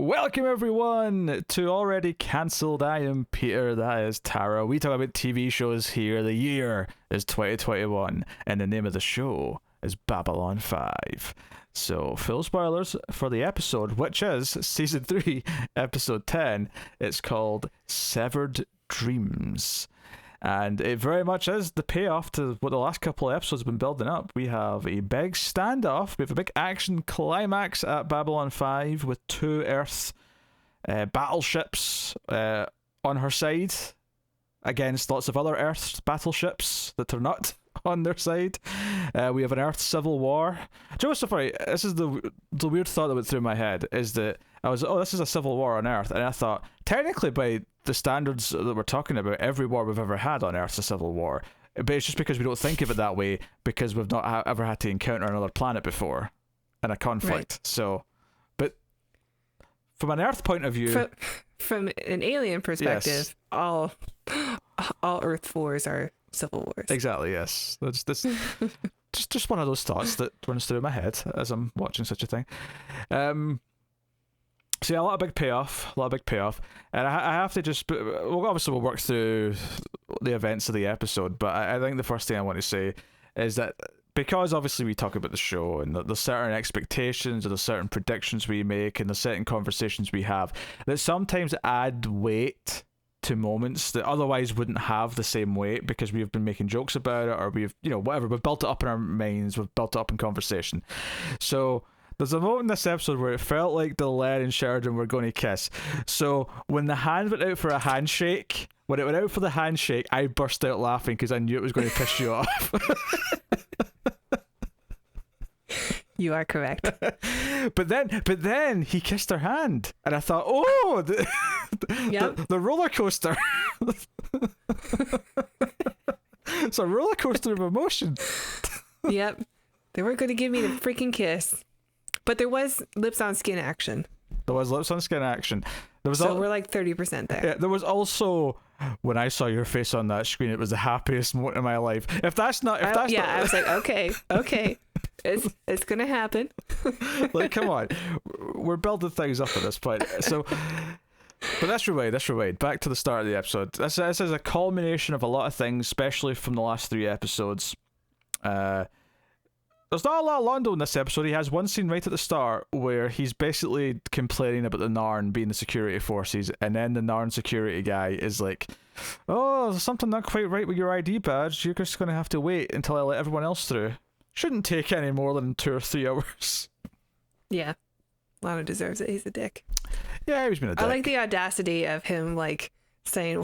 Welcome everyone to Already Cancelled. I am Peter, that is Tara. We talk about TV shows here. The year is 2021 and the name of the show is Babylon 5. So, full spoilers for the episode, which is Season 3, Episode 10. It's called Severed Dreams. And it very much is the payoff to what the last couple of episodes have been building up. We have a big standoff. We have a big action climax at Babylon 5 with two Earth battleships on her side against lots of other Earth battleships that are not on their side. We have an Earth civil war. Do you know what's so funny? This is the weird thought that went through my head, is that I was, this is a civil war on Earth, and I thought, technically by the standards that we're talking about, every war we've ever had on Earth's a civil war. But it's just because we don't think of it that way, because we've not ever had to encounter another planet before in a conflict. Right. So, but from an Earth point of view... From an alien perspective, yes. all Earth wars are civil wars. Exactly, yes. That's just one of those thoughts that runs through my head as I'm watching such a thing. So yeah, a lot of big payoff, and I have to just, well, obviously we'll work through the events of the episode, but I think the first thing I want to say is that because obviously we talk about the show and there's certain expectations and there's certain predictions we make and there's certain conversations we have that sometimes add weight to moments that otherwise wouldn't have the same weight because we've been making jokes about it, or we've, whatever, we've built it up in our minds, we've built it up in conversation. So there's a moment in this episode where it felt like Delenn and Sheridan were going to kiss. So when the hand went out for a handshake, when it went out for the handshake, I burst out laughing because I knew it was going to piss you off. You are correct. But then he kissed her hand, and I thought, oh, the roller coaster. It's a roller coaster of emotion. Yep, they weren't going to give me the freaking kiss. But there was lips on skin action. There was lips on skin action. So we're like 30% there. Yeah, there was also, when I saw your face on that screen, it was the happiest moment of my life. I was like, okay, it's gonna happen. Like, come on, we're building things up at this point. So, but let's rewind. Back to the start of the episode. This is a culmination of a lot of things, especially from the last 3 episodes. There's not a lot of Londo in this episode. He has one scene right at the start where he's basically complaining about the Narn being the security forces, and then the Narn security guy is like, oh, there's something not quite right with your ID badge. You're just going to have to wait until I let everyone else through. Shouldn't take any more than 2 or 3 hours. Yeah. Lana deserves it. He's a dick. Yeah, he's been a dick. I like the audacity of him, like, saying...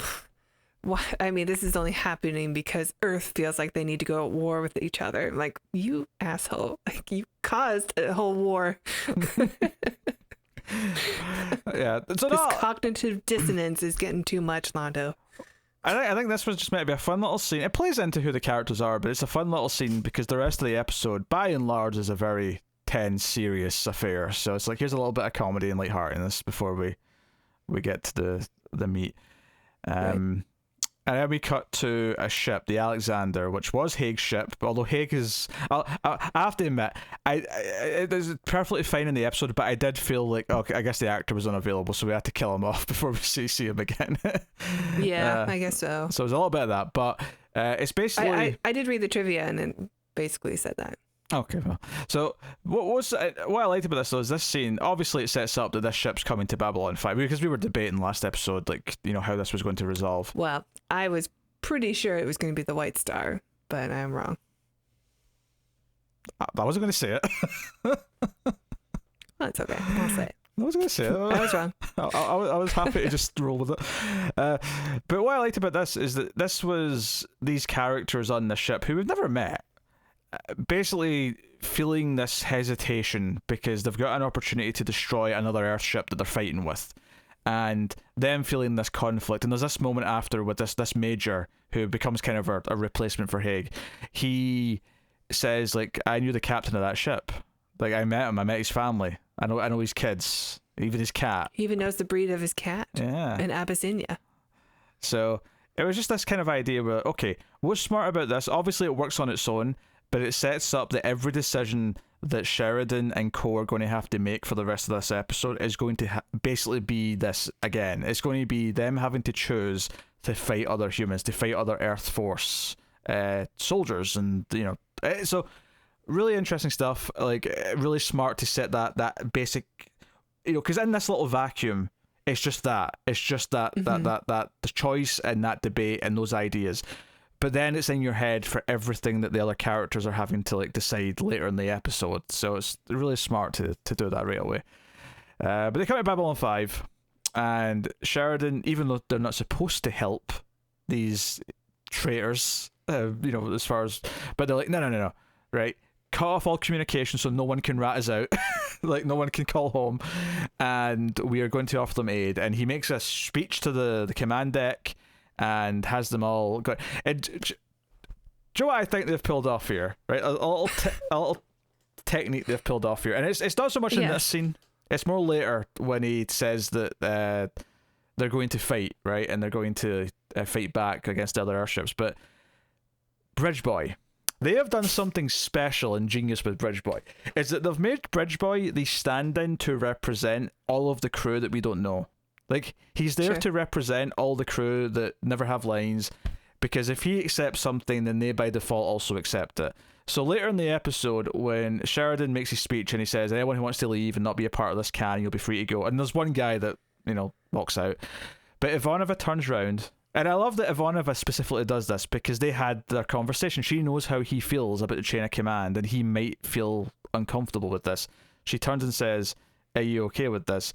I mean, this is only happening because Earth feels like they need to go at war with each other. Like, you asshole. Like, you caused a whole war. Yeah. So this cognitive dissonance is getting too much, Londo. I think this was just meant to be a fun little scene. It plays into who the characters are, but it's a fun little scene because the rest of the episode, by and large, is a very tense, serious affair. So it's like, here's a little bit of comedy and lightheartedness before we get to the meat. Right. And then we cut to a ship, the Alexander, which was Haig's ship. Although Haig is, I have to admit, it is perfectly fine in the episode, but I did feel like, okay, I guess the actor was unavailable, so we had to kill him off before we see him again. Yeah, I guess so. So there's a little bit of that, but it's basically. I did read the trivia and it basically said that. Okay, well, so what I liked about this though is this scene. Obviously, it sets up that this ship's coming to Babylon 5 because we were debating last episode, like, how this was going to resolve. Well, I was pretty sure it was going to be the White Star, but I'm wrong. I wasn't going to say it. That's okay. I'll say it. I was going to say it. I was wrong. I was happy to just roll with it. But what I liked about this is that this was these characters on the ship who we've never met, basically feeling this hesitation because they've got an opportunity to destroy another Earth ship that they're fighting with, and them feeling this conflict. And there's this moment after with this major who becomes kind of a replacement for Haig. He says, like, I knew the captain of that ship. Like, I met him. I met his family. I know his kids, even his cat. He even knows the breed of his cat. Yeah. In Abyssinia. So it was just this kind of idea where, okay, what's smart about this? Obviously, it works on its own, but it sets up that every decision that Sheridan and Co are going to have to make for the rest of this episode is going to basically be this again. It's going to be them having to choose to fight other humans, to fight other Earth Force soldiers, and so really interesting stuff. Like really smart to set that basic, because in this little vacuum, it's just that the choice and that debate and those ideas. But then it's in your head for everything that the other characters are having to like decide later in the episode. So it's really smart to do that right away. But they come to Babylon 5, and Sheridan, even though they're not supposed to help these traitors, as far as, but they're like, no, right? Cut off all communication so no one can rat us out. Like no one can call home, and we are going to offer them aid. And he makes a speech to the command deck and has them all go. And do you know what I think they've pulled off here? Right, a little technique they've pulled off here, and it's not so much in this scene. It's more later when he says that they're going to fight, right, and they're going to fight back against other airships. But Bridge Boy, they have done something special and genius with Bridge Boy. Is that they've made Bridge Boy the stand-in to represent all of the crew that we don't know. Like, he's there to represent all the crew that never have lines, because if he accepts something, then they by default also accept it. So later in the episode, when Sheridan makes his speech and he says, anyone who wants to leave and not be a part of this can, you'll be free to go. And there's one guy that, walks out. But Ivanova turns round, and I love that Ivanova specifically does this because they had their conversation. She knows how he feels about the chain of command, and he might feel uncomfortable with this. She turns and says, are you okay with this?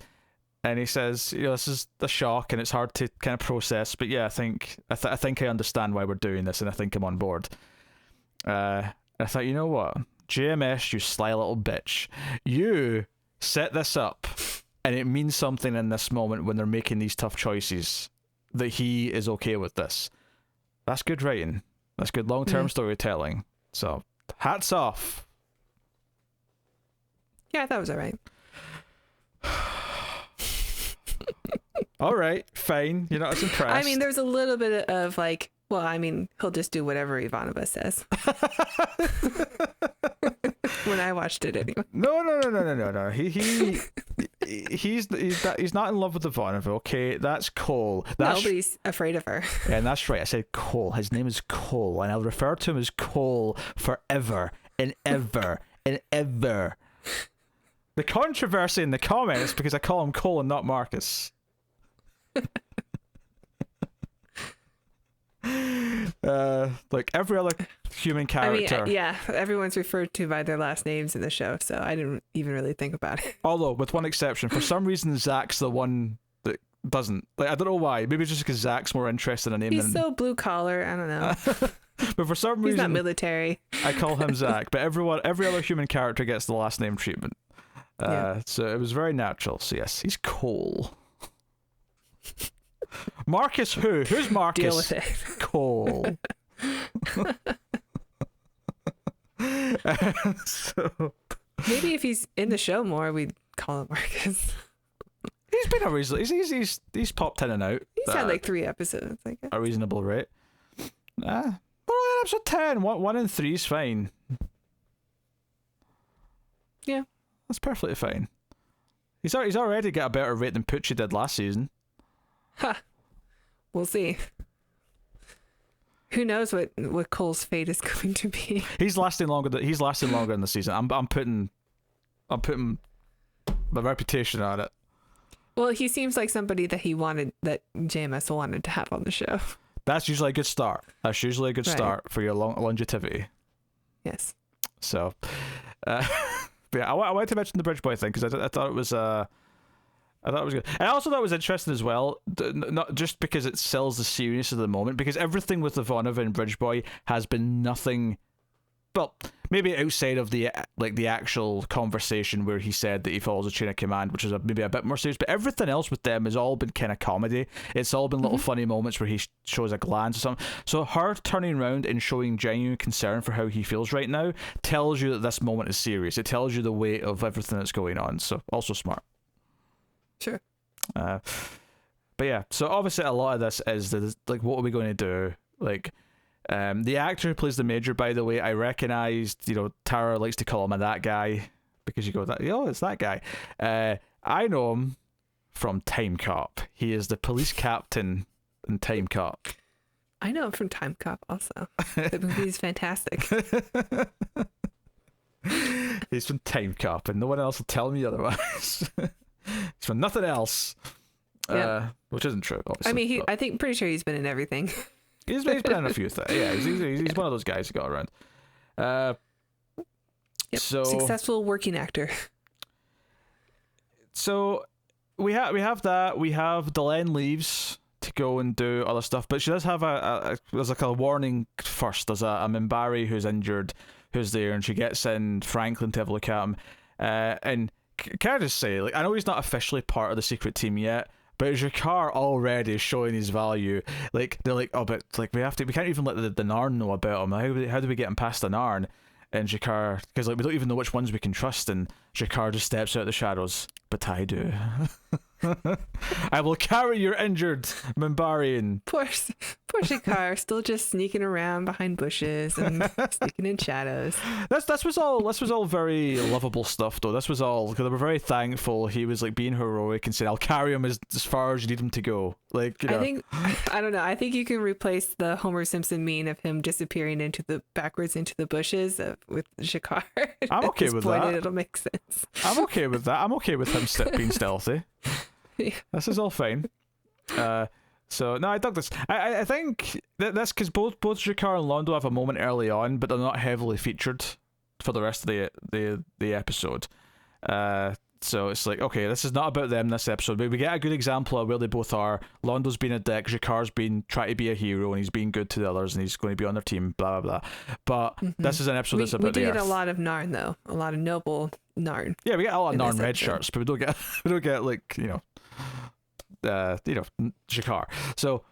And he says, this is a shock and it's hard to kind of process, but yeah, I think I understand why we're doing this, and I think I'm on board. I thought, you know what? JMS, you sly little bitch. You set this up, and it means something in this moment when they're making these tough choices, that he is okay with this. That's good writing. That's good long-term storytelling. So, hats off. Yeah, I thought it was all right. All right, fine. You're not as impressed. I mean, there's a little bit of like, well, I mean, he'll just do whatever Ivanova says. When I watched it, anyway. No. He's not in love with Ivanova. Okay, that's Cole. No, but he's afraid of her. Yeah, and that's right. I said Cole. His name is Cole, and I'll refer to him as Cole forever and ever and ever. The controversy in the comments because I call him Cole and not Marcus. Like every other human character. I mean, yeah, everyone's referred to by their last names in the show, so I didn't even really think about it. Although, with one exception, for some reason, Zach's the one that doesn't. Like, I don't know why. Maybe it's just because Zach's more interested in a name He's so blue collar. I don't know. But for some reason, he's not military. I call him Zach. But every other human character gets the last name treatment. So it was very natural. So yes, he's Cole. Marcus who? Who's Marcus? Deal with it. Cole. So maybe if he's in the show more, we'd call him Marcus. He's been a reasonable. He's popped in and out. He's had like 3 episodes, I guess. A reasonable rate. We're only on episode 10. 1 and 3 is fine. Yeah, that's perfectly fine. He's already got a better rate than Pucci did last season. Ha! We'll see. Who knows what Cole's fate is going to be? He's lasting longer in the season. I'm putting my reputation on it. Well, he seems like somebody that JMS wanted to have on the show. That's usually a good start. Start for your longevity. Yes. So, but yeah, I wanted to mention the Bridge Boy thing because I thought it was good. And I also thought it was interesting as well, not just because it sells the seriousness of the moment, because everything with Ivanova and Bridge Boy has been nothing. Well, maybe outside of the actual conversation where he said that he follows a chain of command, which is maybe a bit more serious, but everything else with them has all been kind of comedy. It's all been little funny moments where he shows a glance or something. So her turning around and showing genuine concern for how he feels right now tells you that this moment is serious. It tells you the weight of everything that's going on. So also smart. Sure. But yeah, so obviously a lot of this is like, what are we going to do? Like, The actor who plays the Major, by the way, I recognized. Tara likes to call him that guy because you go, it's that guy. I know him from Time Cop. He is the police captain in Time Cop. I know him from Time Cop also. The movie is fantastic. He's from Time Cop, and no one else will tell me otherwise. He's from nothing else. Which isn't true, obviously. I mean, pretty sure he's been in everything. He's been in a few things. Yeah, he's one of those guys who got around. So successful working actor. So we have that. We have Delenn leaves to go and do other stuff, but she does have there's like a warning first. There's a Minbari who's injured, who's there, and she gets in Franklin to have a look at him. And can I just say, like, I know he's not officially part of the secret team yet, but Jakar already is showing his value. Like, they're like, oh, but like we can't even let the Narn know about him. How do we get him past the Narn? And Jakar, because like we don't even know which ones we can trust, and Jakar just steps out of the shadows. But I do. I will carry your injured Minbarian. Poor Jakar, still just sneaking around behind bushes and sneaking in shadows. This was all very lovable stuff, though. This was all because they were very thankful. He was like being heroic and saying, "I'll carry him as far as you need him to go." Like, I don't know. I think you can replace the Homer Simpson meme of him disappearing backwards into the bushes with Jakar. I'm okay with that. It'll make sense. I'm okay with that. I'm okay with him being stealthy. Yeah. This is all fine. So no, I dug this. I think that's because both Jakar and Londo have a moment early on, but they're not heavily featured for the rest of the episode. So it's like, okay, this is not about them this episode, but we get a good example of where they both are. Londo's being a dick, Jakar's trying to be a hero, and he's being good to the others, and he's going to be on their team, blah blah blah. But this is an episode that's about the Earth. We do get a lot of Narn though, a lot of noble Narn. Yeah, we get a lot of Narn red shirts, but we don't get like Jakar. So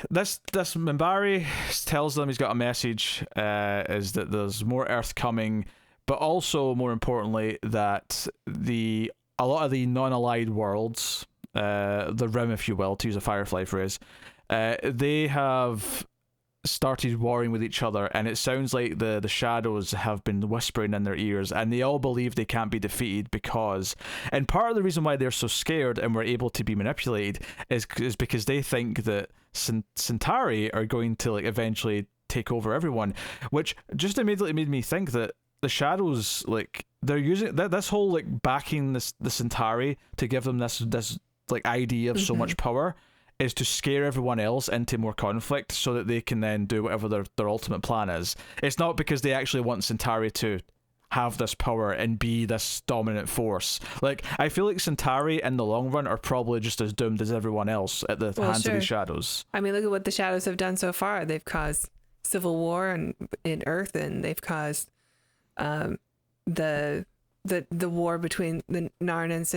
this Minbari tells them he's got a message, is that there's more Earth coming, but also more importantly that a lot of the non-allied worlds, the Rim, if you will, to use a Firefly phrase, they have started warring with each other, and it sounds like the shadows have been whispering in their ears, and they all believe they can't be defeated and part of the reason why they're so scared and were able to be manipulated is because they think that Centauri are going to like eventually take over everyone, which just immediately made me think that the shadows, like, they're using this whole like backing the Centauri to give them this like idea of so much power is to scare everyone else into more conflict so that they can then do whatever their ultimate plan is. It's not because they actually want Centauri to have this power and be this dominant force. Like, I feel like Centauri in the long run are probably just as doomed as everyone else at the hands of the shadows. I mean, look at what the shadows have done so far. They've caused civil war in Earth, and they've caused the war between the Narn and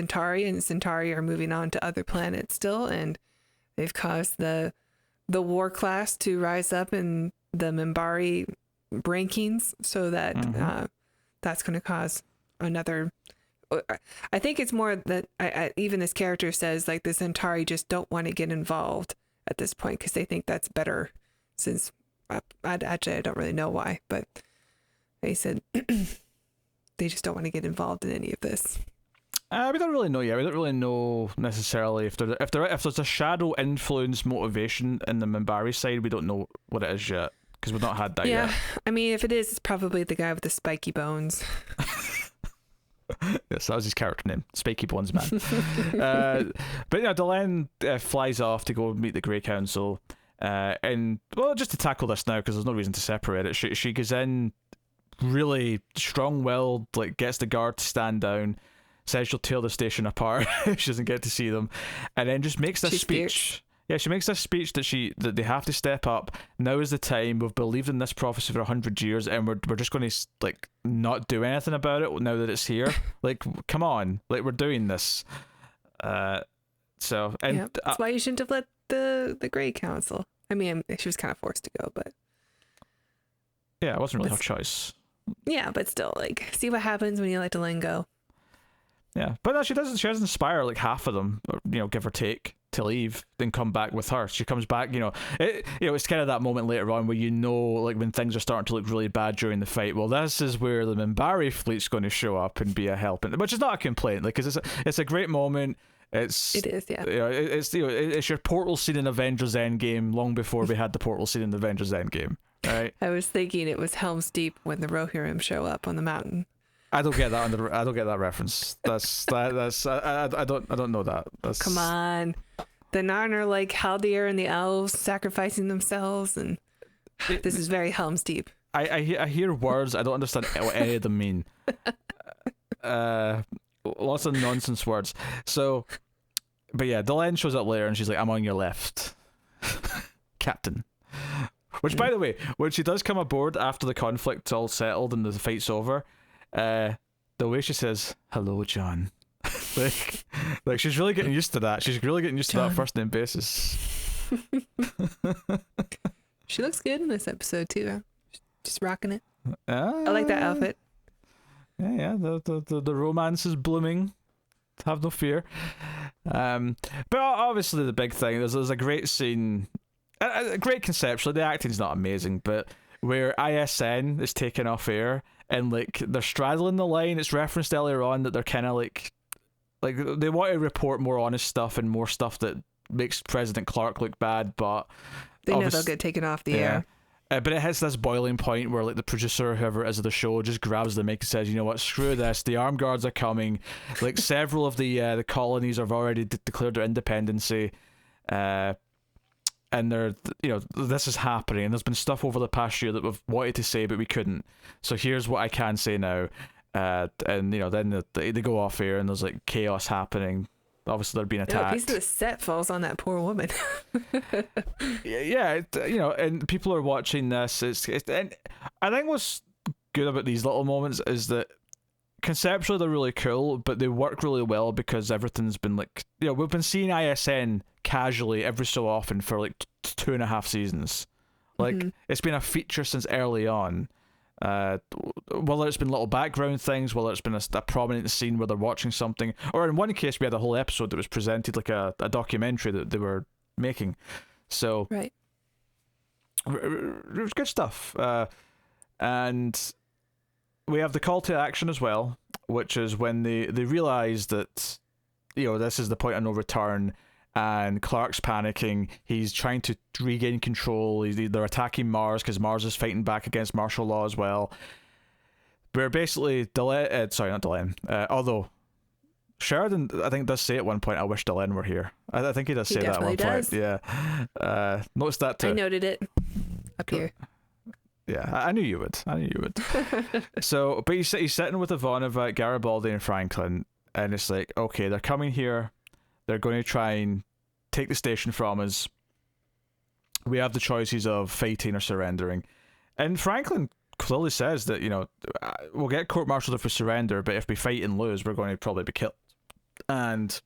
Centauri are moving on to other planets still, and they've caused the war class to rise up in the Minbari rankings, so that that's going to cause another. I think it's more that even this character says like the Centauri just don't want to get involved at this point because they think that's better. Since I don't really know why, but they said they just don't want to get involved in any of this. We don't really know yet. We don't really know necessarily if there's a shadow influence motivation in the Minbari side. We don't know what it is yet because we've not had that yet. Yeah, I mean, if it is, it's probably the guy with the spiky bones. Yes, that was his character name, Spiky Bones Man. But yeah, Delenn flies off to go meet the Grey Council, and well, just to tackle this now because there's no reason to separate it. She goes in really strong-willed, like gets the guard to stand down, says she'll tear the station apart if she doesn't get to see them, and then just makes this speech. Yeah, she makes this speech that they have to step up. Now is the time. We've believed in this prophecy for 100 years, and we're just going to like not do anything about it now that it's here. Like, come on, like we're doing this. So and yeah, that's why you shouldn't have let the Grey Council. I mean, she was kind of forced to go, but yeah, it wasn't really her choice. Yeah, but still, like, see what happens when you let Delenn go. Yeah, but no, she doesn't inspire like half of them, or, give or take, to leave, then come back with her. She comes back, it's kind of that moment later on where like when things are starting to look really bad during the fight. Well, this is where the Minbari fleet's going to show up and be a help, which is not a complaint, like, because it's a great moment. It is, yeah. It's your portal scene in Avengers Endgame long before we had the portal scene in Avengers Endgame. Right. I was thinking it was Helm's Deep when the Rohirrim show up on the mountain. I don't get that. I don't get that reference. I don't know that. Come on, the Narn are like Haldir and the elves sacrificing themselves, and this is very Helm's Deep. I hear words. I don't understand what any of them mean. Lots of nonsense words. So, but yeah, Delenn shows up later and she's like, "I'm on your left, Captain." Which, by the way, when she does come aboard after the conflict's all settled and the fight's over, the way she says, "Hello, John," like she's really getting used to that. She's really getting used to that first name basis. She looks good in this episode too. Just rocking it. I like that outfit. Yeah. The romance is blooming. Have no fear. But obviously the big thing, there's a great scene. Great conceptually, the acting's not amazing, but where ISN is taken off air and like they're straddling the line. It's referenced earlier on that they're kind of like they want to report more honest stuff and more stuff that makes President Clark look bad, but they know they'll get taken off the air. But it hits this boiling point where like the producer or whoever it is of the show just grabs the mic and says, "You know what? Screw this. The armed guards are coming. Like several of the colonies have already declared their independency." And this is happening, and there's been stuff over the past year that we've wanted to say but we couldn't. So here's what I can say now. And then they go off air, and there's like chaos happening. Obviously, they're being attacked. A piece of the set falls on that poor woman. And people are watching this. And I think what's good about these little moments is that conceptually they're really cool, but they work really well because everything's been like, we've been seeing ISN casually every so often for like 2.5 seasons. Like it's been a feature since early on. Whether it's been little background things, whether it's been a prominent scene where they're watching something, or in one case we had a whole episode that was presented like a documentary that they were making. So right, it was good stuff. And we have the call to action as well, which is when they realize that this is the point of no return. And Clark's panicking. He's trying to regain control. They're attacking Mars because Mars is fighting back against martial law as well. We're basically although Sheridan, I think, does say at one point, "I wish Delenn were here." I think he does say that at one point. Yeah. Noticed that too. I noted it up here. Yeah, I knew you would. So, but he's sitting with Ivanova, Garibaldi, and Franklin, and it's like, okay, they're coming here. They're going to try and take the station from us. We have the choices of fighting or surrendering. And Franklin clearly says that, we'll get court-martialed if we surrender, but if we fight and lose, we're going to probably be killed. And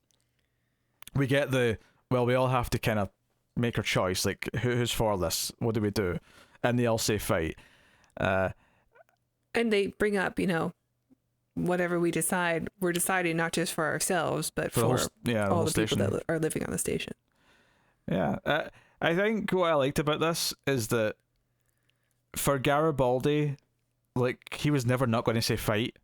we get we all have to kind of make our choice. Like, who's for this? What do we do? And they all say fight. And they bring up, whatever we decide, we're deciding not just for ourselves, but for all the people that are living on the station. Yeah. I think what I liked about this is that for Garibaldi, like, he was never not going to say fight.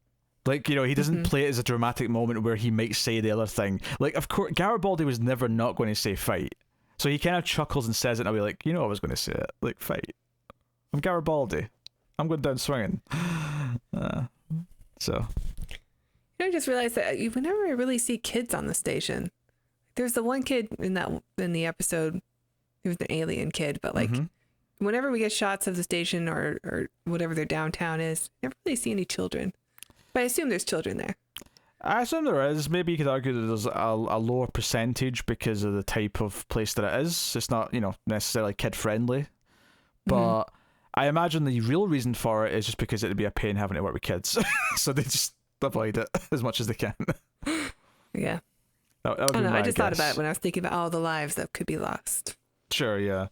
Like, he doesn't play it as a dramatic moment where he might say the other thing. Like, of course, Garibaldi was never not going to say fight. So he kind of chuckles and says it, and I'll be like, I was going to say it. Like, fight. I'm Garibaldi. I'm going down swinging. So I just realized that you never really see kids on the station. There's the one kid in the episode, he was an alien kid, but like whenever we get shots of the station or whatever their downtown is, never really see any children. But I assume there's children there. I assume there is. Maybe you could argue that there's a lower percentage because of the type of place that it is. It's not, necessarily kid friendly. But I imagine the real reason for it is just because it'd be a pain having to work with kids. So they just avoid it as much as they can. Yeah. That would be I just thought guess. about it when I was thinking about all the lives that could be lost. Sure, yeah.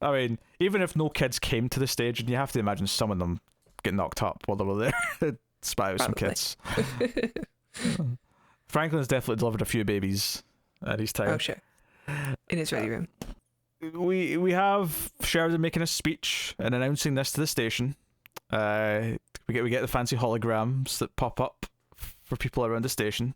I mean, even if no kids came to the stage, you have to imagine some of them get knocked up while they were there. Spy with some kids. Franklin's definitely delivered a few babies at his time. Oh, sure. in his ready room. We have Sheridan making a speech and announcing this to the station. We get the fancy holograms that pop up for people around the station,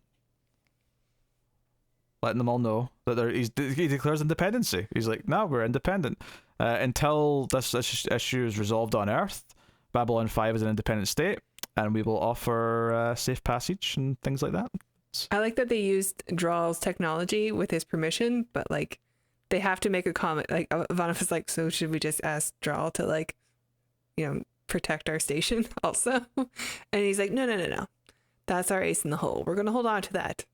letting them all know that he declares independency. He's like, no, we're independent. Until this issue is resolved on Earth, Babylon 5 is an independent state, and we will offer safe passage and things like that. I like that they used Drawl's technology with his permission, but like they have to make a comment. Like Ivanov is like, so should we just ask Drawl to like, protect our station also? And he's like, no. That's our ace in the hole. We're going to hold on to that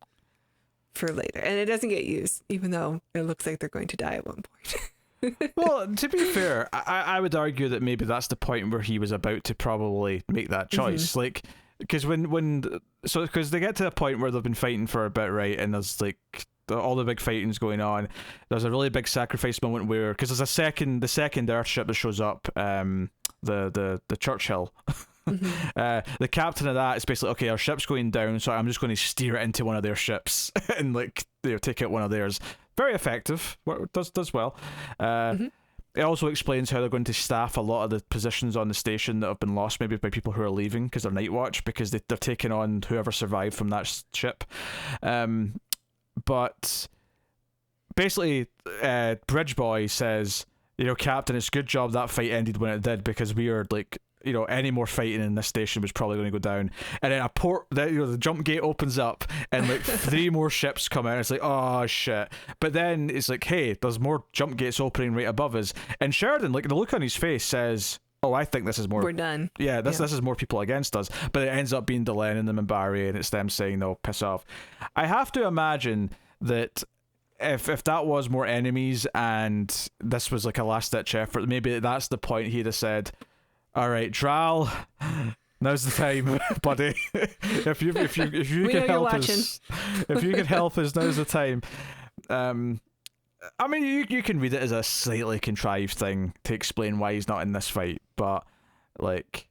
for later. And it doesn't get used, even though it looks like they're going to die at one point. Well, to be fair, I would argue that maybe that's the point where he was about to probably make that choice. Like, because because they get to a point where they've been fighting for a bit, right? And there's like all the big fighting's going on. There's a really big sacrifice moment where, because there's the second Earthship that shows up, the Churchill. The captain of that is basically, okay, our ship's going down, so I'm just going to steer it into one of their ships and like take out one of theirs. Very effective. Does well. It also explains how they're going to staff a lot of the positions on the station that have been lost, maybe by people who are leaving because they're night watch, because they're taking on whoever survived from that ship. But basically, Bridge Boy says, Captain, it's a good job that fight ended when it did, because we are like, any more fighting in this station was probably going to go down. And then the jump gate opens up and like 3 more ships come out. It's like, oh shit. But then it's like, hey, there's more jump gates opening right above us. And Sheridan, like the look on his face says, oh, I think this is more. We're done. Yeah, this is more people against us. But it ends up being Delenn and the Minbari, and it's them saying, no, piss off. I have to imagine that if that was more enemies and this was like a last ditch effort, maybe that's the point he'd have said, all right, Dral, now's the time, buddy. if you can help us, if you can help us, now's the time. I mean, you can read it as a slightly contrived thing to explain why he's not in this fight, but like,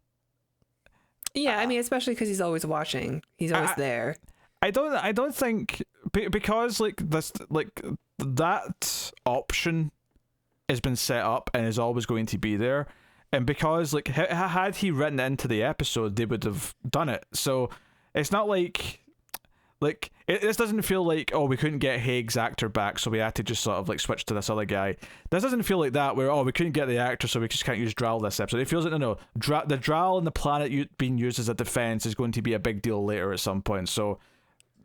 yeah, I mean, especially because he's always watching, he's always there. I don't think, because like this, like that option has been set up and is always going to be there. And because, like, had he written it into the episode, they would have done it. So it's not like this doesn't feel like, oh, we couldn't get Haig's actor back, so we had to just sort of like switch to this other guy. This doesn't feel like that, where, oh, we couldn't get the actor, so we just can't use Dral this episode. It feels like, no, the Dral and the planet being used as a defense is going to be a big deal later at some point. So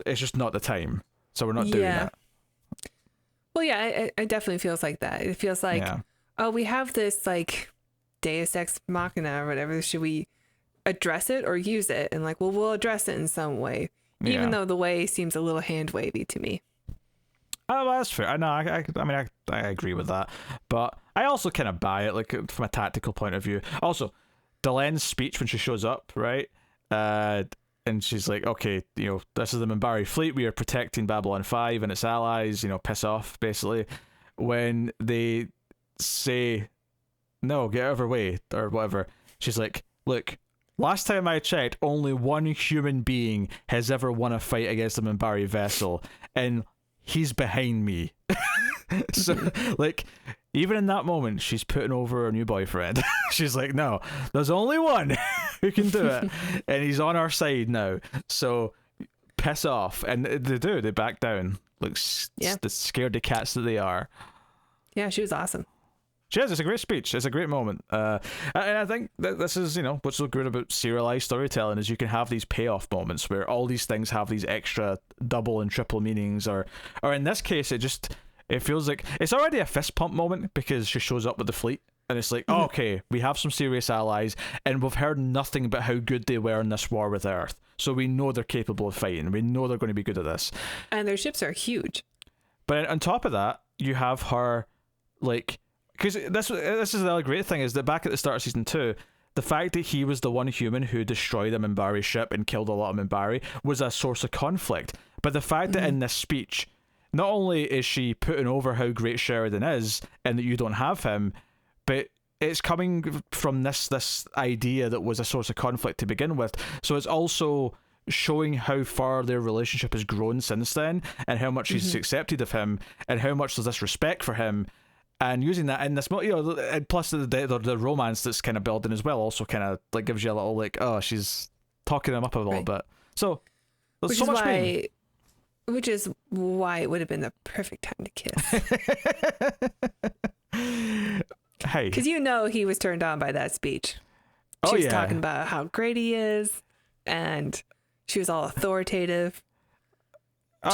it's just not the time. So we're not doing that. Well, yeah, it definitely feels like that. It feels like, oh, we have this like Deus Ex Machina or whatever. Should we address it or use it? And like, well, we'll address it in some way, even though the way seems a little hand wavy to me. Oh, well, that's fair. I know. I agree with that, but I also kind of buy it, like from a tactical point of view. Also, Delenn's speech when she shows up, right? And she's like, okay, this is the Minbari fleet. We are protecting Babylon 5 and its allies. Piss off, basically. When they say, no, get out of her way, or whatever, she's like, look, last time I checked, only one human being has ever won a fight against a Minbari vessel, and he's behind me. So, like, even in that moment, she's putting over her new boyfriend. She's like, no, there's only one who can do it, and he's on our side now. So piss off. And they back down, like the scaredy cats that they are. Yeah, she was awesome. She is. It's a great speech. It's a great moment. And I think that this is, what's so good about serialized storytelling is you can have these payoff moments where all these things have these extra double and triple meanings, or in this case, it feels like it's already a fist pump moment because she shows up with the fleet and it's like, oh, okay, we have some serious allies and we've heard nothing about how good they were in this war with Earth. So we know they're capable of fighting. We know they're going to be good at this. And their ships are huge. But on top of that, you have her, like, because this is the other great thing is that back at the start of season 2, the fact that he was the one human who destroyed a Minbari ship and killed a lot of Minbari was a source of conflict. But the fact that in this speech, not only is she putting over how great Sheridan is and that you don't have him, but it's coming from this idea that was a source of conflict to begin with. So it's also showing how far their relationship has grown since then, and how much she's accepted of him, and how much there's this respect for him, and using that in this, and plus the romance that's kind of building as well also kind of like gives you a little like, oh, she's talking him up a little bit. So there's which so is much why, which is why it would have been the perfect time to kiss. Hey, because he was turned on by that speech. She was talking about how great he is, and she was all authoritative.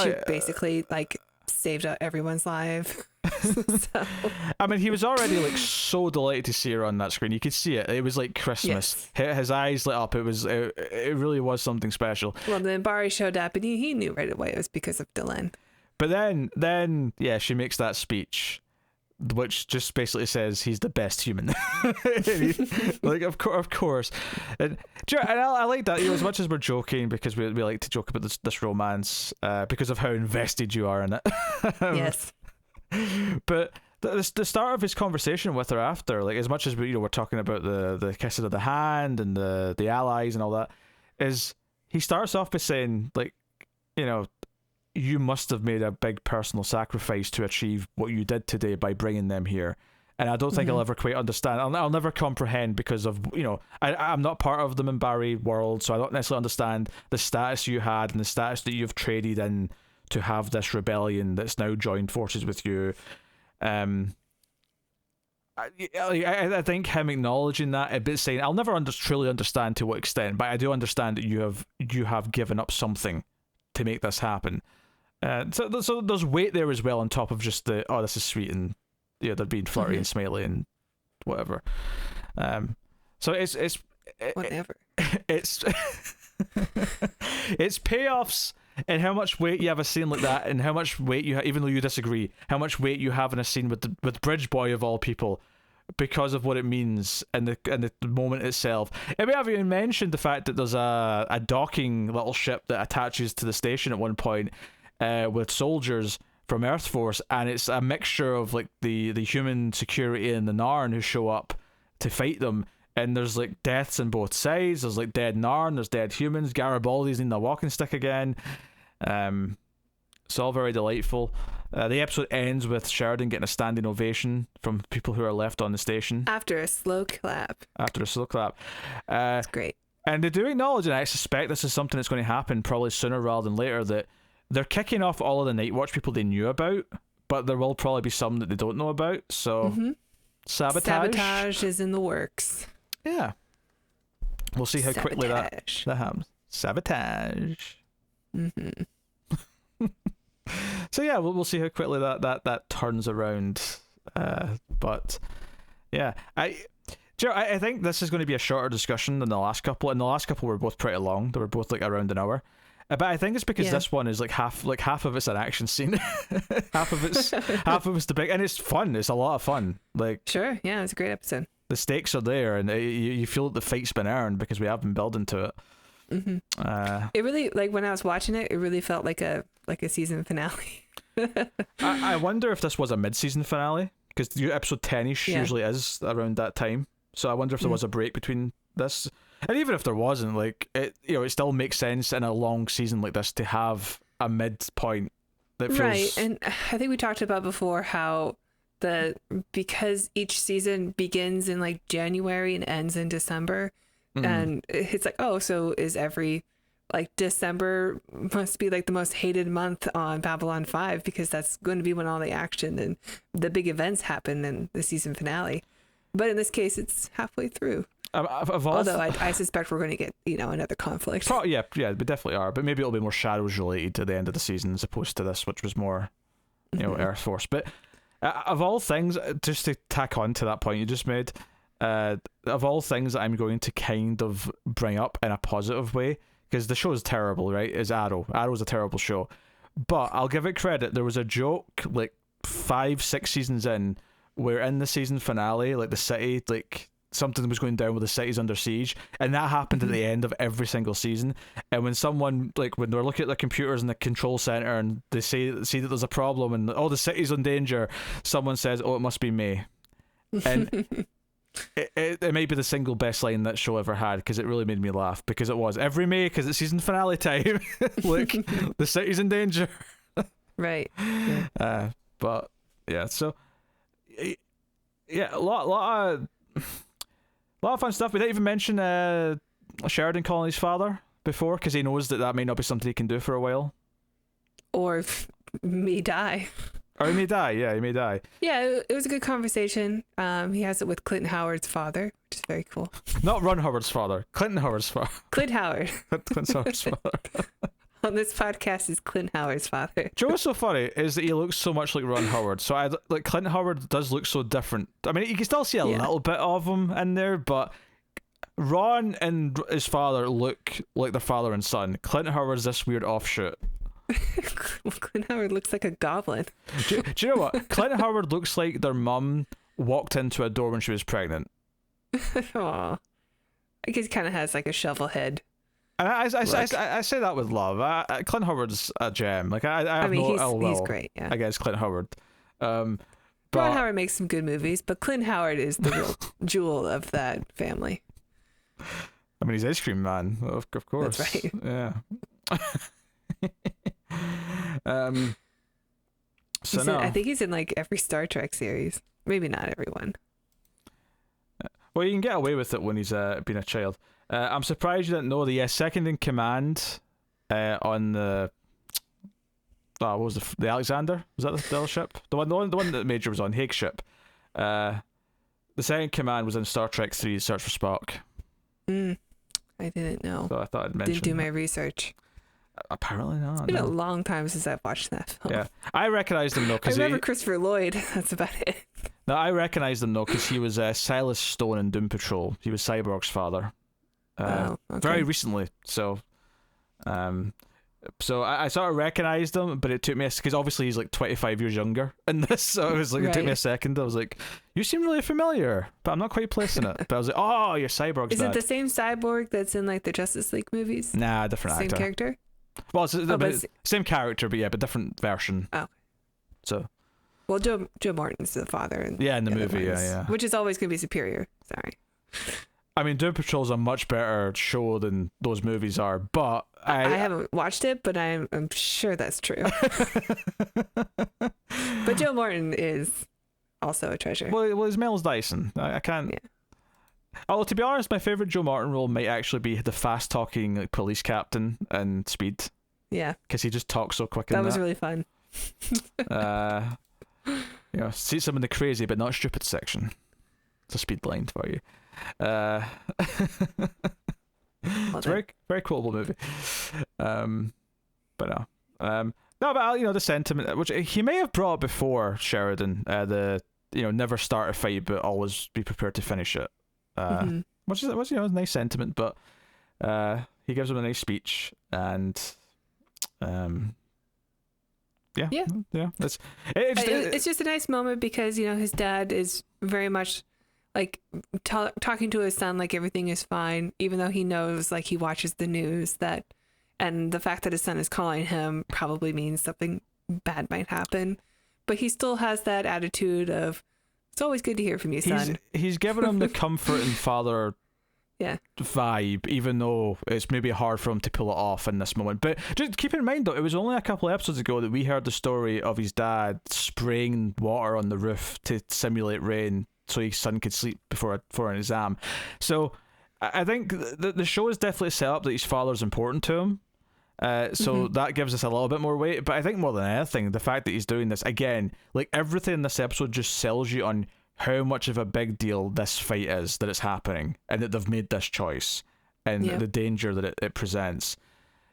She basically like saved up everyone's life. So. I mean, he was already like so delighted to see her on that screen. You could see it. It was like Christmas. Yes. His eyes lit up. It really was something special. Well, then Barry showed up, and he knew right away it was because of Dylan. But then she makes that speech, which just basically says he's the best human. Like, of course. And I like that, as much as we're joking, because we like to joke about this romance, because of how invested you are in it. Yes. But the start of his conversation with her after, like, as much as we're talking about the kissing of the hand and the allies and all that, is he starts off by saying, like, you must have made a big personal sacrifice to achieve what you did today by bringing them here. And I don't think I'll ever quite understand. I'll never comprehend, because of, I'm not part of the Minbari world, so I don't necessarily understand the status you had and the status that you've traded in to have this rebellion that's now joined forces with you. I think him acknowledging that, a bit saying, I'll never truly understand to what extent, but I do understand that you have given up something to make this happen. So there's weight there as well, on top of just this is sweet, and they're being flirty and smiley and whatever. So it's whatever. It's it's payoffs, and how much weight you have a scene like that, and how much weight you have, even though you disagree, how much weight you have in a scene with Bridge Boy of all people, because of what it means and the moment itself. And we haven't even mentioned the fact that there's a docking little ship that attaches to the station at one point, with soldiers from Earth Force, and it's a mixture of like the human security and the Narn who show up to fight them. And there's like deaths on both sides. There's like dead Narn, there's dead humans. Garibaldi's in the walking stick again. It's all very delightful. The episode ends with Sheridan getting a standing ovation from people who are left on the station. After a slow clap. It's great. And they do acknowledge, and I suspect this is something that's going to happen probably sooner rather than later, that they're kicking off all of the Night Watch people they knew about, but there will probably be some that they don't know about. So sabotage is in the works. Yeah. We'll see how quickly that happens. Sabotage. So yeah, we'll see how quickly that turns around. But yeah, I think this is going to be a shorter discussion than the last couple. And the last couple were both pretty long. They were both like around an hour. But I think it's because this one is like half of it's an action scene, half of it's the big, and it's fun. It's a lot of fun. Like, sure, yeah, it's a great episode. The stakes are there, and you feel that the fight's been earned because we have been building to it. It really, like, when I was watching it, it really felt like a season finale. I wonder if this was a mid-season finale, because episode 10ish usually is around that time. So I wonder if there was a break between this. And even if there wasn't, like, it still makes sense in a long season like this to have a midpoint that feels... Right, and I think we talked about before how because each season begins in like January and ends in December, and it's like, oh, so is every like December must be like the most hated month on Babylon 5, because that's going to be when all the action and the big events happen in the season finale. But in this case, it's halfway through. Although I suspect we're going to get another conflict. Yeah, we definitely are. But maybe it'll be more Shadows related to the end of the season as opposed to this, which was more, Earth Force. But of all things, just to tack on to that point you just made, of all things that I'm going to kind of bring up in a positive way, because the show is terrible, right? Is Arrow. Arrow's a terrible show, but I'll give it credit. There was a joke like 5-6 seasons in, where in the season finale, like the city, like something was going down with the city's under siege, and that happened at the end of every single season. And when someone, like, when they're looking at the computers in the control center and they see that there's a problem and the city's in danger, someone says, "Oh, it must be May." And it may be the single best line that show ever had, because it really made me laugh, because it was every May, because it's season finale time. Look, the city's in danger. Right. Yeah. But yeah, so yeah, a lot of fun stuff. We didn't even mention Sheridan calling his father before, because he knows that may not be something he can do for a while. Or me die. Or he may die. Yeah, he may die. Yeah, it was a good conversation. He has it with Clinton Howard's father, which is very cool. Not Ron Howard's father. Clinton Howard's father. Clint Howard. Clint Howard's father. On this podcast is Clint Howard's father. Do you know what's so funny is that he looks so much like Ron Howard. So like Clint Howard does look so different. I mean, you can still see a little bit of him in there, but Ron and his father look like their father and son. Clint Howard's this weird offshoot. Clint Howard looks like a goblin. Do you know what? Clint Howard looks like their mum walked into a door when she was pregnant. Aw. I guess he kind of has like a shovel head. And I say that with love. Clint Howard's a gem. Like I mean, no ill will he's great. Yeah. against Clint Howard. Ron Howard makes some good movies, but Clint Howard is the real jewel of that family. I mean, he's Ice Cream Man, of course. That's right. Yeah. So I think he's in like every Star Trek series. Maybe not everyone. Well, you can get away with it when he's been a child. I'm surprised you didn't know the second in command on the what was the Alexander? Was that the other ship? The one that Major was on, Hague ship. The second in command was in Star Trek 3: Search for Spock. I didn't know. So I thought I'd mention. Didn't do my research. Apparently not. It's been a long time since I've watched that film. Yeah, I recognized him though. I remember Christopher Lloyd. That's about it. No, I recognized him though because he was Silas Stone in Doom Patrol. He was Cyborg's father. Okay. Very recently. So I sort of recognized him, but it took me because obviously he's like 25 years younger in this. So it was like it took me a second. I was like, you seem really familiar, but I'm not quite placing it. But I was like, oh, you're Cyborg's Is dad. it the same Cyborg that's in like the Justice League movies? Nah, different same actor. Same character? Well, it's same character, but different version. Oh. So. Well, Joe Martin's the father. In the movie, ones, yeah. Which is always going to be superior. Sorry. I mean, Doom Patrol's a much better show than those movies are, but I haven't watched it, but I'm sure that's true. But Joe Martin is also a treasure. Well, he's Miles Dyson. I can't. Yeah. Although, to be honest, my favorite Joe Martin role might actually be the fast-talking like police captain in Speed. Yeah. Because he just talks so quick. That was really fun. See some in the crazy but not stupid section. It's a Speed line for you. It's a very, very quotable movie. But no. No, but the sentiment which he may have brought before Sheridan, never start a fight but always be prepared to finish it. Which is a nice sentiment, but he gives him a nice speech and it's just a nice moment because his dad is very much like talking to his son like everything is fine, even though he knows, like, he watches the news and the fact that his son is calling him probably means something bad might happen, but he still has that attitude of it's always good to hear from you, son. He's given him the comfort and father vibe, even though it's maybe hard for him to pull it off in this moment. But just keep in mind though, it was only a couple of episodes ago that we heard the story of his dad spraying water on the roof to simulate rain so his son could sleep before an exam. So I think the show is definitely set up that his father's important to him. So that gives us a little bit more weight. But I think more than anything, the fact that he's doing this, again, like everything in this episode just sells you on how much of a big deal this fight is, that it's happening, and that they've made this choice, and the danger that it presents.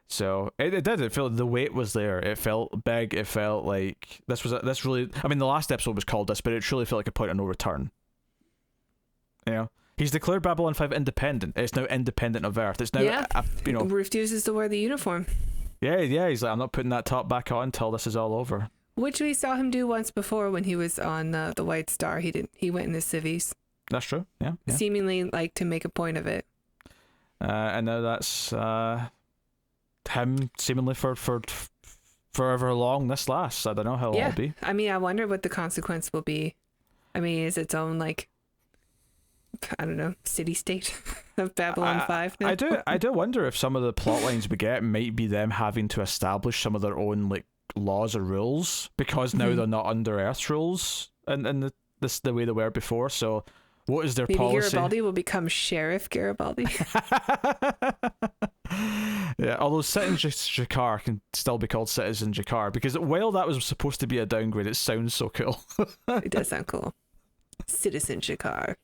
So it did. It felt the weight was there. It felt big. It felt like this really. I mean, the last episode was called this, but it truly felt like a point of no return. He's declared Babylon 5 independent. It's now independent of Earth. It's now refuses to wear the uniform. Yeah. He's like, I'm not putting that top back on until this is all over. Which we saw him do once before when he was on the White Star. He went in the civvies. That's true. Yeah. Seemingly like to make a point of it. And now that's him seemingly for however long this lasts. I don't know how long it'll be. I mean, I wonder what the consequence will be. I mean, is its own like I don't know, city state of Babylon 5 now. I do wonder if some of the plot lines we get might be them having to establish some of their own like laws or rules, because now they're not under Earth's rules and the way they were before. So what is their Maybe policy? Garibaldi will become Sheriff Garibaldi. Yeah, although Citizen Jakar can still be called Citizen Jakar, because while that was supposed to be a downgrade, it sounds so cool. It does sound cool. Citizen Jakar.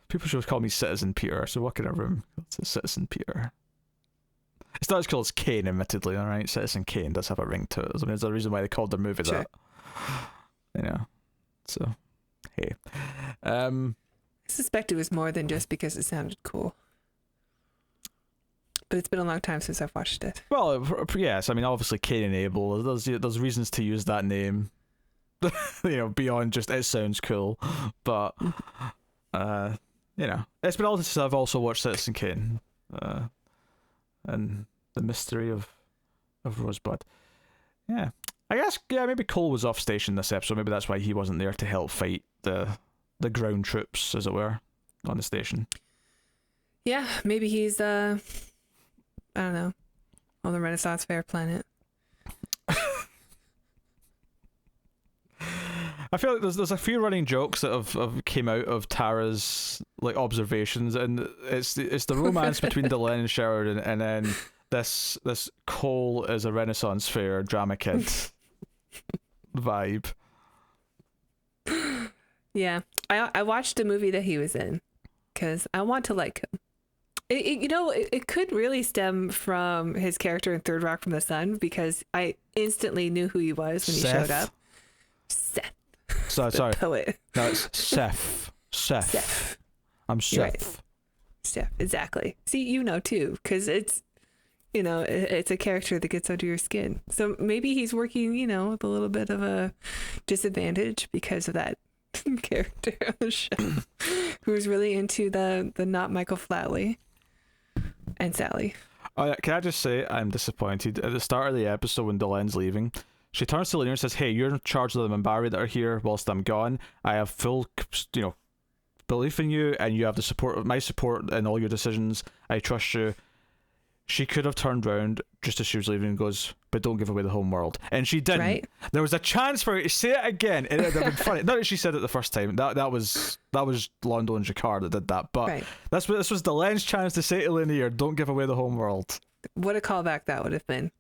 People should call me Citizen Peter, so what can I remember? It's Citizen Peter. It's not as cool as Kane, admittedly, alright? Citizen Kane does have a ring to it. I mean, there's a reason why they called their movie that. You know. So, hey. I suspect it was more than just because it sounded cool. But it's been a long time since I've watched it. Well, yes, I mean, obviously Cain and Abel, there's reasons to use that name, beyond just it sounds cool. But, it's been all since I've also watched Citizen Kane, and the mystery of Rosebud. Yeah. I guess, maybe Cole was off station this episode. Maybe that's why he wasn't there to help fight the ground troops, as it were, on the station. Yeah, maybe he's, I don't know, on the Renaissance Fair planet. I feel like there's a few running jokes that have came out of Tara's like observations, and it's the romance between Delenn and Sheridan, and then this Cole is a Renaissance Fair drama kid vibe. Yeah, I watched a movie that he was in because I want to like him. It could really stem from his character in Third Rock from the Sun, because I instantly knew who he was when he showed up. Seth. Sorry. Poet. No, it's Seth. I'm Seth. Right. Seth, exactly. See, you know too, because it's, it's a character that gets under your skin. So maybe he's working, with a little bit of a disadvantage because of that character on the show, who's really into the not Michael Flatley and Sally. Can I just say I'm disappointed at the start of the episode when Delenn's leaving? She turns to Lanier and says, "Hey, you're in charge of the Minbari that are here whilst I'm gone. I have full, belief in you, and you have my support in all your decisions. I trust you." She could have turned round just as she was leaving and goes, "But don't give away the home world." And she didn't. Right? There was a chance for her to say it again, and it would have been funny. Not that she said it the first time. That was Londo and Jakar that did that. But right. This was Delenn's chance to say to Lanier, "Don't give away the home world." What a callback that would have been.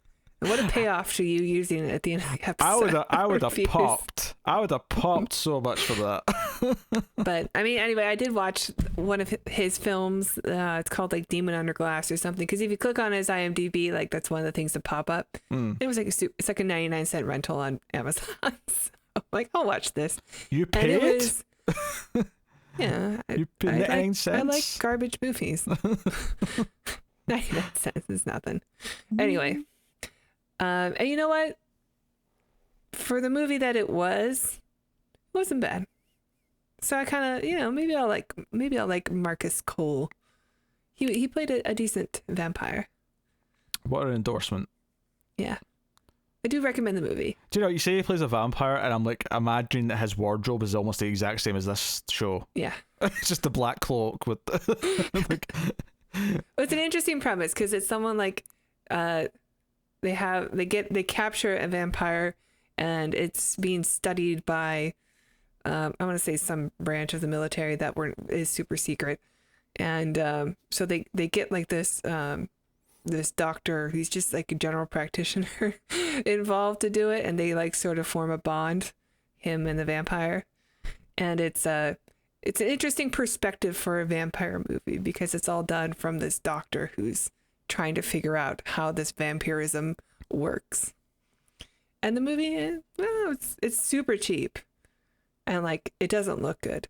And what a payoff to you using it at the end of the episode. I would have popped. I would have popped so much for that. But I mean, anyway, I did watch one of his films. It's called like Demon Under Glass or something. Because if you click on his IMDb, like that's one of the things that pop up. It was like it's like a 99-cent rental on Amazon. So I'm like, I'll watch this. You paid? And it was, yeah. You paid 99 cents? I like garbage movies. 99 cents is nothing. Anyway. And you know what? For the movie that it wasn't bad. So I kind of, maybe I'll like Marcus Cole. He played a decent vampire. What an endorsement. Yeah. I do recommend the movie. Do you say he plays a vampire, and I'm like imagining that his wardrobe is almost the exact same as this show. Yeah. It's just the black cloak with like... It's an interesting premise because it's someone like they capture a vampire, and it's being studied by I want to say some branch of the military that is super secret, and so they get like this doctor who's just like a general practitioner involved to do it, and they like sort of form a bond, him and the vampire, and it's an interesting perspective for a vampire movie because it's all done from this doctor who's trying to figure out how this vampirism works. And the movie, it's super cheap, and like it doesn't look good,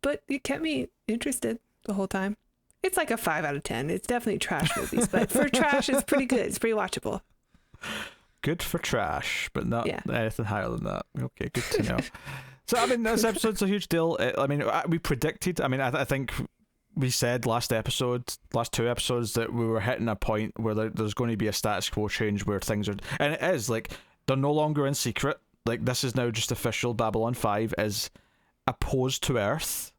but it kept me interested the whole time. It's like a 5 out of 10. It's definitely trash movies, but for trash, it's pretty good. It's pretty watchable. Good for trash, but not anything higher than that. Okay, good to know. So I mean, this episode's a huge deal. I mean, we predicted. I mean, I think we said last two episodes, that we were hitting a point where there's going to be a status quo change where things are, and it is like they're no longer in secret. like this is now just official. Babylon 5 is opposed to Earth,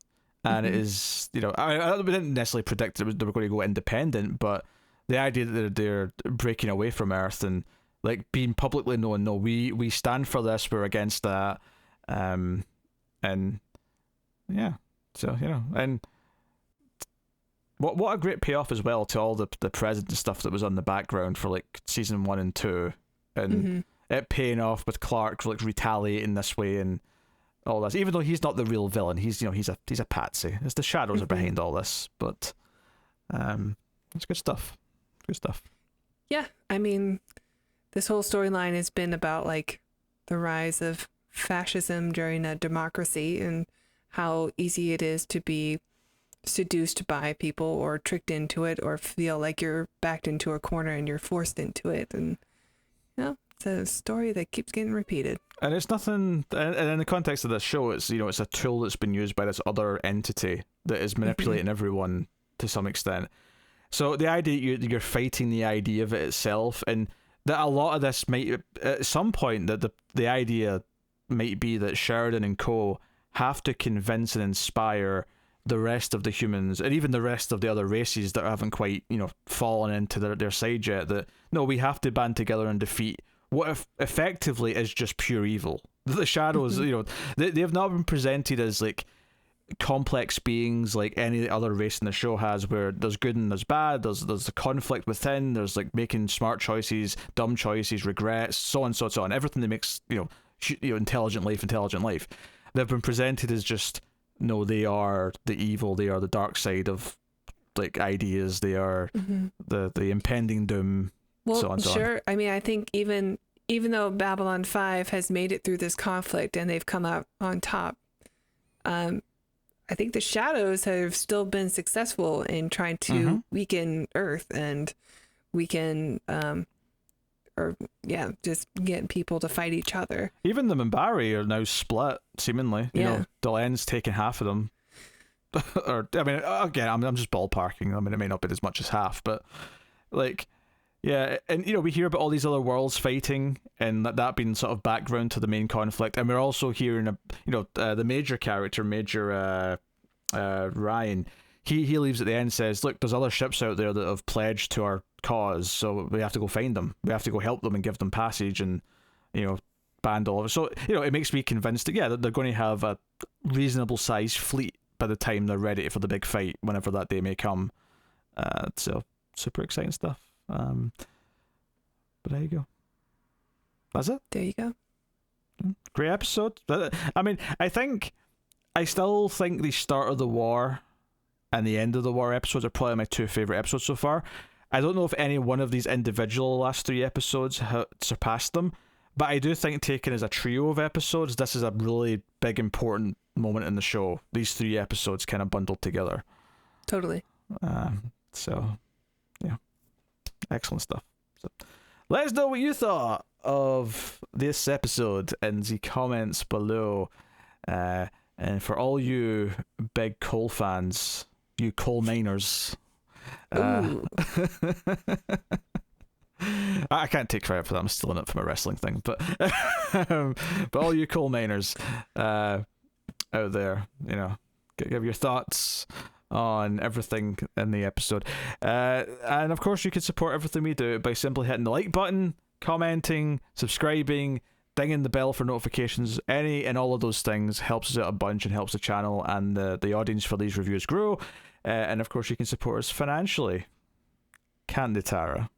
and it is, you know, we didn't necessarily predict they were going to go independent, but the idea that they're breaking away from Earth and like being publicly known, no, we stand for this, we're against that, and yeah, so you know, and what a great payoff as well to all the President stuff that was on the background for like season 1 and 2, and it paying off with Clark like retaliating this way and all this, even though he's not the real villain, he's, you know, he's a patsy. It's the shadows are behind all this, but it's good stuff. Good stuff. Yeah, I mean, this whole storyline has been about like the rise of fascism during a democracy and how easy it is to be seduced by people or tricked into it or feel like you're backed into a corner and you're forced into it. And, you know, it's a story that keeps getting repeated. And it's nothing, and in the context of this show, it's, you know, it's a tool that's been used by this other entity that is manipulating everyone to some extent. So the idea you're fighting the idea of it itself, and that a lot of this might, at some point, that the idea might be that Sheridan and co have to convince and inspire the rest of the humans and even the rest of the other races that haven't quite, you know, fallen into their side yet, that no, we have to band together and defeat what if effectively is just pure evil. The shadows, you know, they have not been presented as like complex beings like any other race in the show has, where there's good and there's bad, there's the conflict within, there's like making smart choices, dumb choices, regrets, so on, so on, everything that makes, you know, intelligent life. They've been presented as just, no, they are the evil, they are the dark side of like ideas, they are the impending doom. Well, so on, so sure. on. I mean, I think even though Babylon 5 has made it through this conflict and they've come out on top, I think the shadows have still been successful in trying to weaken Earth and weaken, just get people to fight each other. Even the Minbari are now split, seemingly. You know, Delen's taking half of them. Or, I mean, again, I'm just ballparking. I mean, it may not be as much as half, but like, yeah, and you know, we hear about all these other worlds fighting, and that being sort of background to the main conflict, and we're also hearing, the major character, Ryan, he leaves at the end, says, look, there's other ships out there that have pledged to our cause, so we have to go find them, we have to go help them and give them passage, and you know, band all of it. So you know, it makes me convinced that they're going to have a reasonable sized fleet by the time they're ready for the big fight, whenever that day may come. So super exciting stuff. But there you go. That's it. There you go. Great episode. I mean, I still think the start of the war and the end of the war episodes are probably my two favorite episodes so far. I don't know if any one of these individual last three episodes surpassed them, but I do think taken as a trio of episodes, this is a really big, important moment in the show. These three episodes kind of bundled together. Totally. So, yeah. Excellent stuff. So, let us know what you thought of this episode in the comments below. And for all you big coal fans, you coal miners, I can't take credit for that. I'm still in it for my wrestling thing, but all you coal miners out there, you know, give your thoughts on everything in the episode, and of course you can support everything we do by simply hitting the like button, commenting, subscribing, dinging the bell for notifications. Any and all of those things helps us out a bunch and helps the channel and the audience for these reviews grow. And of course you can support us financially, can't they, Tara?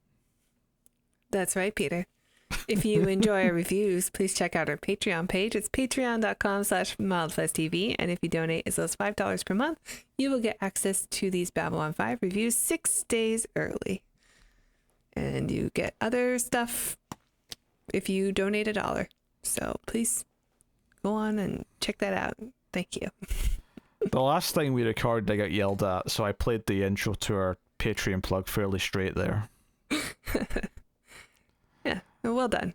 That's right, Peter. If you enjoy our reviews, please check out our Patreon page. It's patreon.com/mildfuzztv. And if you donate as low as $5 per month, you will get access to these Babylon 5 reviews 6 days early. And you get other stuff if you donate $1. So please go on and check that out. Thank you. The last time we recorded, I got yelled at, so I played the intro to our Patreon plug fairly straight there. Yeah, well done.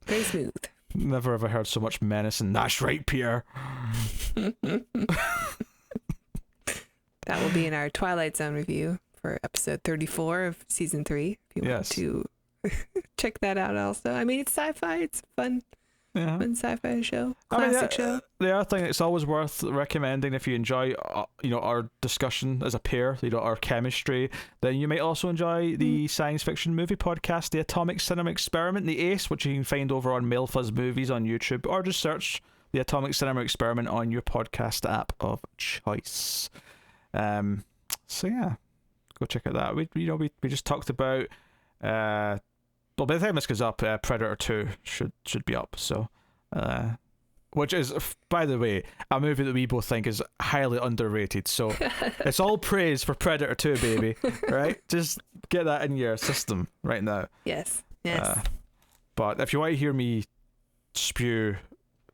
Very smooth. Never have I heard so much menacing. That's right, Pierre. That will be in our Twilight Zone review for episode 34 of season 3. If you want to check that out also. I mean, it's sci-fi. It's fun. Yeah. Fun sci-fi show. Classic show. The other thing it's always worth recommending if you enjoy, our discussion as a pair, our chemistry, then you might also enjoy the science fiction movie podcast, The Atomic Cinema Experiment, the ACE, which you can find over on Milfuzz Movies on YouTube, or just search The Atomic Cinema Experiment on your podcast app of choice. So yeah, go check out that. We just talked about. Well, by the time this goes up, Predator 2 should be up. So, which is, by the way, a movie that we both think is highly underrated. So, it's all praise for Predator 2, baby. Right? Just get that in your system right now. Yes. But if you want to hear me spew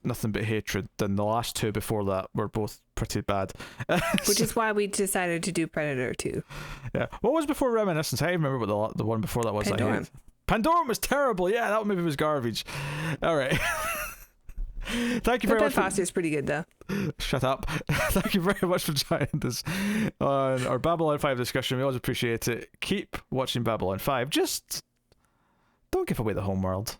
nothing but hatred, then the last two before that were both pretty bad. Which is why we decided to do Predator 2. Yeah. What was before Reminiscence? I remember what the one before that was. Pandorum. Pandorum was terrible. Yeah, that movie was garbage. All right. Thank you very much. Ben Foster's pretty good though. Shut up. Thank you very much for joining us on our Babylon 5 discussion. We always appreciate it. Keep watching Babylon 5. Just don't give away the homeworld.